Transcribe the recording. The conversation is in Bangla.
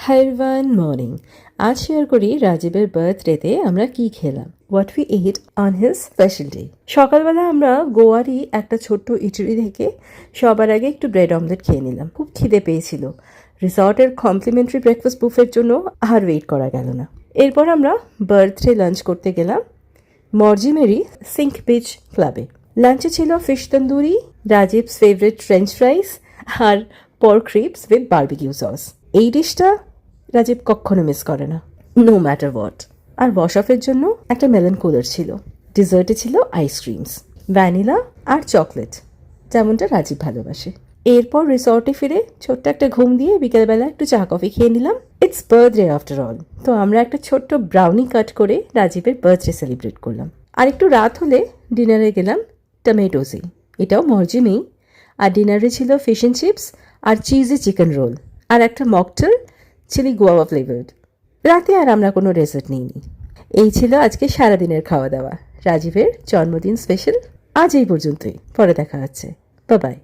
Hi everyone, morning. আজ শেয়ার করি রাজীবের বার্থডেতে আমরা কি খেলাম, what we at on his special day. সকালবেলা আমরা গোয়ারই একটা ছোট্ট ইটালি থেকে সবার আগে একটু ব্রেড অমলেট খেয়ে নিলাম। খুব খিদে পেয়েছিল। রিসর্টের কমপ্লিমেন্টারি ব্রেকফাস্ট বুফের জন্য আর ওয়েট করা গেল না। এরপর আমরা বার্থডে লাঞ্চ করতে গেলাম মর্জিমেরি সিঙ্ক বিচ ক্লাবে। লাঞ্চে ছিল fish tandoori, Rajiv's favourite french fries আর pork ribs with barbecue sauce. এই ডিশটা রাজীব কখনো মিস করে না, নো ম্যাটার হোয়াট। আর বশফের জন্য একটা মেলন কুলার ছিল। ডিজার্টে ছিল আইসক্রিমস, ভ্যানিলা আর চকলেট, যেমনটা রাজীব ভালোবাসে। এরপর রিসর্টে ফিরে ছোট্ট একটা ঘুম দিয়ে বিকেলবেলা একটু চা কফি খেয়ে নিলাম। ইটস বার্থডে আফটার অল, তো আমরা একটা ছোট্ট ব্রাউনি কাট করে রাজীবের বার্থডে সেলিব্রেট করলাম। আর একটু রাত হলে ডিনারে গেলাম টমেটোসে, এটাও মর্জিমেই। আর ডিনারে ছিল ফিশ অ্যান্ড চিপস আর চিজি চিকেন রোল আর একটা মকটেল চিলি গুয়াভা ফ্লেভার্ড। রাতে আর আমরা কোনো ডেজার্ট নিইনি। এই ছিল আজকে সারাদিনের খাওয়া দাওয়া। রাজীবের জন্মদিন স্পেশাল আজ এই পর্যন্তই। পরে দেখা হচ্ছে। Bye bye.